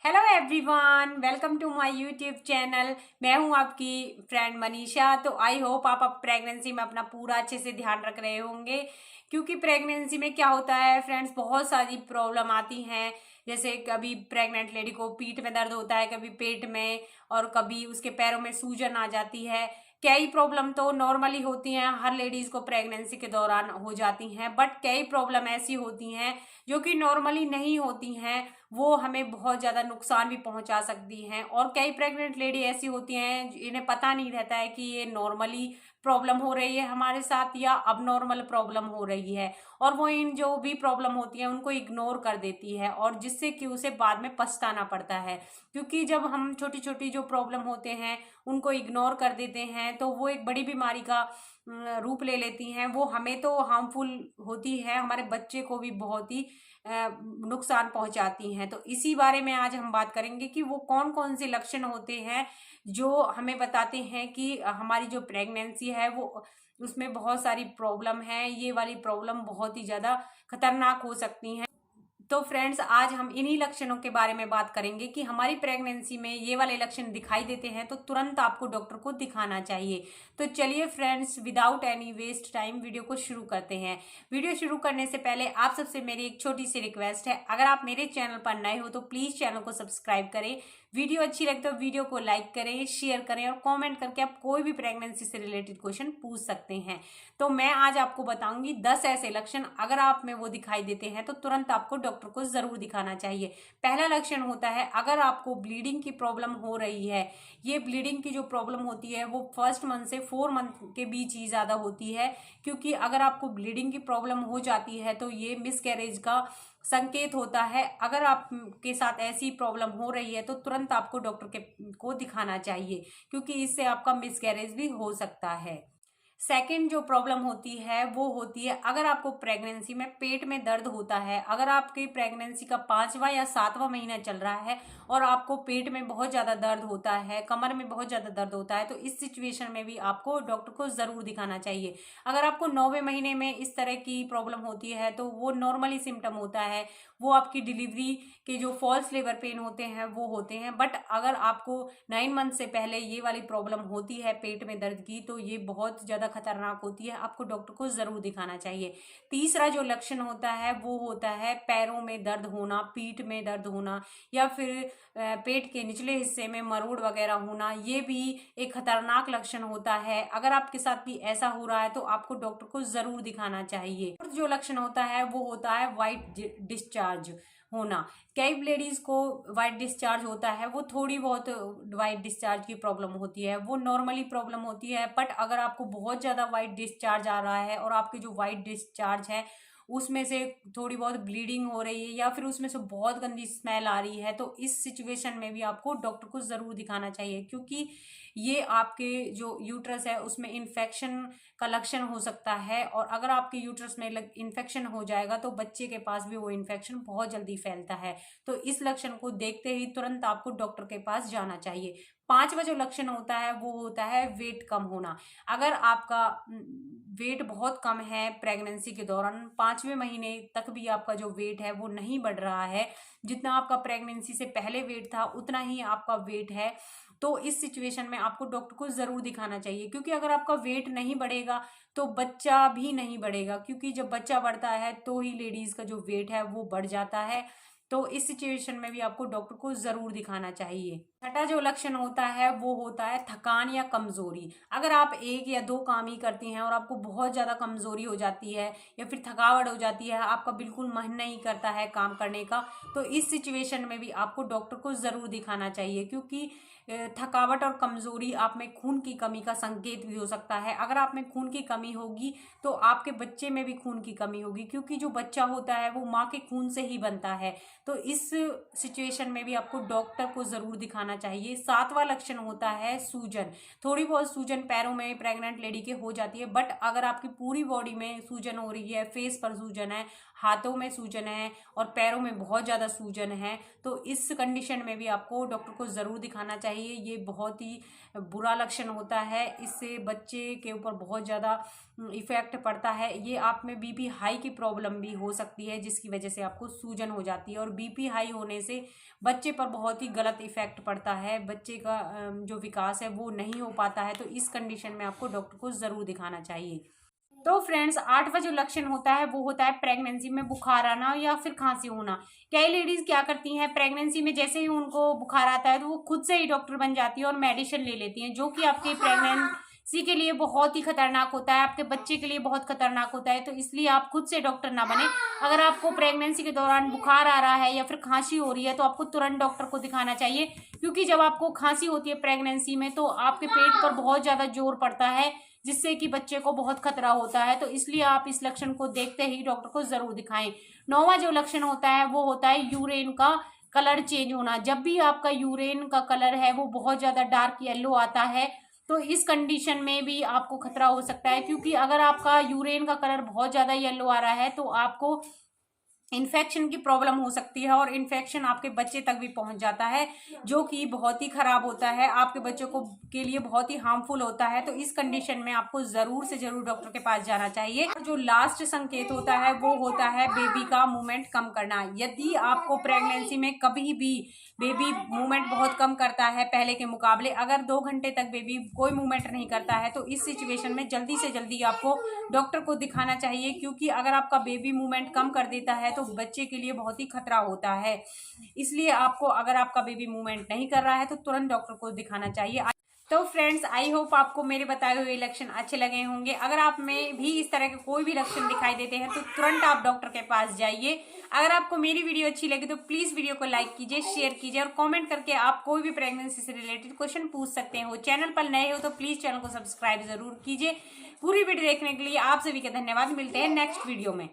Hello everyone, welcome to my YouTube channel. मैं हूं आपकी फ्रेंड मनीषा। तो आई होप आप प्रेगनेंसी में अपना पूरा अच्छे से ध्यान रख रहे होंगे, क्योंकि प्रेगनेंसी में क्या होता है फ्रेंड्स, बहुत सारी प्रॉब्लम आती हैं। जैसे कभी प्रेग्नेंट लेडी को पीठ में दर्द होता है, कभी पेट में, और कभी उसके पैरों में सूजन आ जाती है। कई प्रॉब्लम तो नॉर्मली होती हैं, हर लेडीज को प्रेगनेंसी के दौरान हो जाती हैं, बट कई प्रॉब्लम ऐसी होती हैं जो कि नॉर्मली नहीं होती हैं, वो हमें बहुत ज़्यादा नुकसान भी पहुंचा सकती हैं। और कई प्रेग्नेंट लेडी ऐसी होती हैं इन्हें पता नहीं रहता है कि ये नॉर्मली प्रॉब्लम हो रही है हमारे साथ या अब नॉर्मल प्रॉब्लम हो रही है, और वो इन जो भी प्रॉब्लम होती है उनको इग्नोर कर देती है, और जिससे कि उसे बाद में पछताना पड़ता है। क्योंकि जब हम छोटी छोटी जो प्रॉब्लम होते हैं उनको इग्नोर कर देते हैं तो वो एक बड़ी बीमारी का रूप ले लेती हैं। वो हमें तो हार्मफुल होती है, हमारे बच्चे को भी बहुत ही नुकसान पहुंचाती हैं। तो इसी बारे में आज हम बात करेंगे कि वो कौन कौन से लक्षण होते हैं जो हमें बताते हैं कि हमारी जो प्रेगनेंसी है वो उसमें बहुत सारी प्रॉब्लम है, ये वाली प्रॉब्लम बहुत ही ज़्यादा खतरनाक हो सकती हैं। तो फ्रेंड्स, आज हम इन्हीं लक्षणों के बारे में बात करेंगे कि हमारी प्रेगनेंसी में ये वाले लक्षण दिखाई देते हैं तो तुरंत आपको डॉक्टर को दिखाना चाहिए। तो चलिए friends, without any waste time video को शुरू करते हैं। वीडियो शुरू करने से पहले आप सबसे मेरी एक छोटी सी रिक्वेस्ट है, अगर आप मेरे चैनल पर नए हो तो प्लीज़ चैनल को सब्सक्राइब करें। वीडियो अच्छी लगे तो वीडियो को लाइक करें, शेयर करें, और कॉमेंट करके आप कोई भी प्रेगनेंसी से रिलेटेड क्वेश्चन पूछ सकते हैं। तो मैं आज आपको बताऊंगी 10 ऐसे लक्षण, अगर आप में वो दिखाई देते हैं तो तुरंत आपको डॉक्टर को जरूर दिखाना चाहिए। पहला लक्षण होता है, अगर आपको ब्लीडिंग की प्रॉब्लम हो रही है। ये ब्लीडिंग की जो प्रॉब्लम होती है वो फर्स्ट मंथ से 4 मंथ के बीच ही ज्यादा होती है, क्योंकि अगर आपको ब्लीडिंग की प्रॉब्लम हो जाती है तो ये मिसकैरेज का संकेत होता है। अगर आपके साथ ऐसी प्रॉब्लम हो रही है तो तुरंत आपको डॉक्टर के को दिखाना चाहिए, क्योंकि इससे आपका मिसकैरेज भी हो सकता है। सेकंड जो प्रॉब्लम होती है वो होती है, अगर आपको प्रेगनेंसी में पेट में दर्द होता है। अगर आपकी प्रेगनेंसी का 5वां या 7वां महीना चल रहा है और आपको पेट में बहुत ज़्यादा दर्द होता है, कमर में बहुत ज़्यादा दर्द होता है, तो इस सिचुएशन में भी आपको डॉक्टर को ज़रूर दिखाना चाहिए। अगर आपको 9वें महीने में इस तरह की प्रॉब्लम होती है तो वो नॉर्मली सिम्टम होता है, वो आपकी डिलीवरी के जो फॉल्स लेबर पेन होते हैं वो होते हैं। बट अगर आपको 9 मंथ से पहले ये वाली प्रॉब्लम होती है पेट में दर्द की, तो ये बहुत ज़्यादा खतरनाक होती है, आपको डॉक्टर को ज़रूर दिखाना चाहिए। तीसरा जो लक्षण होता है वो होता है पैरों में दर्द होना, पीठ में दर्द होना, या फिर पेट के निचले हिस्से में मरोड़ वगैरह होना। ये भी एक खतरनाक लक्षण होता है। अगर आपके साथ भी ऐसा हो रहा है तो आपको डॉक्टर को ज़रूर दिखाना चाहिए। और जो लक्षण होता है वो होता है वाइट डिस्चार्ज होना। कई लेडीज को वाइट डिस्चार्ज होता है, वो थोड़ी बहुत वाइट डिस्चार्ज की प्रॉब्लम होती है, वो नॉर्मली प्रॉब्लम होती है। बट अगर आपको बहुत ज़्यादा वाइट डिस्चार्ज आ रहा है और आपकी जो वाइट डिस्चार्ज है उसमें से थोड़ी बहुत ब्लीडिंग हो रही है या फिर उसमें से बहुत गंदी स्मेल आ रही है, तो इस सिचुएशन में भी आपको डॉक्टर को ज़रूर दिखाना चाहिए, क्योंकि ये आपके जो यूट्रस है उसमें इन्फेक्शन का लक्षण हो सकता है। और अगर आपके यूट्रस में इन्फेक्शन हो जाएगा तो बच्चे के पास भी वो इन्फेक्शन बहुत जल्दी फैलता है। तो इस लक्षण को देखते ही तुरंत आपको डॉक्टर के पास जाना चाहिए। 5वां जो लक्षण होता है वो होता है वेट कम होना। अगर आपका वेट बहुत कम है प्रेगनेंसी के दौरान, 5वें महीने तक भी आपका जो वेट है वो नहीं बढ़ रहा है, जितना आपका प्रेगनेंसी से पहले वेट था उतना ही आपका वेट है, तो इस सिचुएशन में आपको डॉक्टर को ज़रूर दिखाना चाहिए। क्योंकि अगर आपका वेट नहीं बढ़ेगा तो बच्चा भी नहीं बढ़ेगा, क्योंकि जब बच्चा बढ़ता है तो ही लेडीज़ का जो वेट है वो बढ़ जाता है। तो इस सिचुएशन में भी आपको डॉक्टर को ज़रूर दिखाना चाहिए। छठा जो लक्षण होता है वो होता है थकान या कमज़ोरी। अगर आप 1 या 2 काम ही करती हैं और आपको बहुत ज़्यादा कमज़ोरी हो जाती है या फिर थकावट हो जाती है, आपका बिल्कुल मन नहीं करता है काम करने का, तो इस सिचुएशन में भी आपको डॉक्टर को ज़रूर दिखाना चाहिए। क्योंकि थकावट और कमज़ोरी आप में खून की कमी का संकेत भी हो सकता है। अगर आप में खून की कमी होगी तो आपके बच्चे में भी खून की कमी होगी, क्योंकि जो बच्चा होता है वो माँ के खून से ही बनता है। तो इस सिचुएशन में भी आपको डॉक्टर को ज़रूर दिखाना चाहिए। 7वां लक्षण होता है सूजन। थोड़ी बहुत सूजन पैरों में प्रेग्नेंट लेडी के हो जाती है, बट अगर आपकी पूरी बॉडी में सूजन हो रही है, फेस पर सूजन है, हाथों में सूजन है और पैरों में बहुत ज़्यादा सूजन है, तो इस कंडीशन में भी आपको डॉक्टर को ज़रूर दिखाना चाहिए। ये बहुत ही बुरा लक्षण होता है, इससे बच्चे के ऊपर बहुत ज़्यादा इफेक्ट पड़ता है। ये आप में बीपी हाई की प्रॉब्लम भी हो सकती है, जिसकी वजह से आपको सूजन हो जाती है। और बीपी हाई होने से बच्चे पर बहुत ही गलत इफेक्ट पड़ता है, बच्चे का जो विकास है वो नहीं हो पाता है। तो इस कंडीशन में आपको डॉक्टर को ज़रूर दिखाना चाहिए। तो फ्रेंड्स, 8वां जो लक्षण होता है वो होता है प्रेगनेंसी में बुखार आना या फिर खांसी होना। कई लेडीज क्या करती हैं, प्रेगनेंसी में जैसे ही उनको बुखार आता है तो वो खुद से ही डॉक्टर बन जाती है और मेडिसिन ले लेती हैं, जो कि आपके प्रेगनेंसी के लिए बहुत ही खतरनाक होता है, आपके बच्चे के लिए बहुत खतरनाक होता है। तो इसलिए आप खुद से डॉक्टर ना बने। अगर आपको प्रेगनेंसी के दौरान बुखार आ रहा है या फिर खांसी हो रही है तो आपको तुरंत डॉक्टर को दिखाना चाहिए, क्योंकि जब आपको खांसी होती है प्रेगनेंसी में तो आपके पेट पर बहुत ज्यादा जोर पड़ता है, जिससे कि बच्चे को बहुत खतरा होता है। तो इसलिए आप इस लक्षण को देखते ही डॉक्टर को जरूर दिखाएं। 9वां जो लक्षण होता है वो होता है यूरेन का कलर चेंज होना। जब भी आपका यूरेन का कलर है वो बहुत ज्यादा डार्क येलो आता है, तो इस कंडीशन में भी आपको खतरा हो सकता है, क्योंकि अगर आपका यूरेन का कलर बहुत ज्यादा येलो आ रहा है तो आपको इन्फेक्शन की प्रॉब्लम हो सकती है, और इन्फेक्शन आपके बच्चे तक भी पहुंच जाता है, जो कि बहुत ही खराब होता है, आपके बच्चों को के लिए बहुत ही हार्मफुल होता है। तो इस कंडीशन में आपको जरूर से जरूर डॉक्टर के पास जाना चाहिए। जो लास्ट संकेत होता है वो होता है बेबी का मूवमेंट कम करना। यदि आपको प्रेगनेंसी में कभी भी बेबी मूवमेंट बहुत कम करता है पहले के मुकाबले, अगर 2 घंटे तक बेबी कोई मूवमेंट नहीं करता है, तो इस सिचुएशन में जल्दी से जल्दी आपको डॉक्टर को दिखाना चाहिए, क्योंकि अगर आपका बेबी मूवमेंट कम कर देता है तो बच्चे के लिए बहुत ही खतरा होता है। इसलिए आपको, अगर आपका बेबी मूवमेंट नहीं कर रहा है तो तुरंत डॉक्टर को दिखाना चाहिए। तो फ्रेंड्स, आई होप आपको मेरे बताए हुए लक्षण अच्छे लगे होंगे। अगर आप में भी इस तरह के कोई भी लक्षण दिखाई देते हैं तो तुरंत आप डॉक्टर के पास जाइए। अगर आपको मेरी वीडियो अच्छी लगी तो प्लीज वीडियो को लाइक कीजिए, शेयर कीजिए, और कमेंट करके आप कोई भी प्रेगनेंसी से रिलेटेड क्वेश्चन पूछ सकते हो। चैनल पर नए हो तो प्लीज चैनल को सब्सक्राइब जरूर कीजिए। पूरी वीडियो देखने के लिए आप सभी का धन्यवाद। मिलते हैं नेक्स्ट वीडियो में।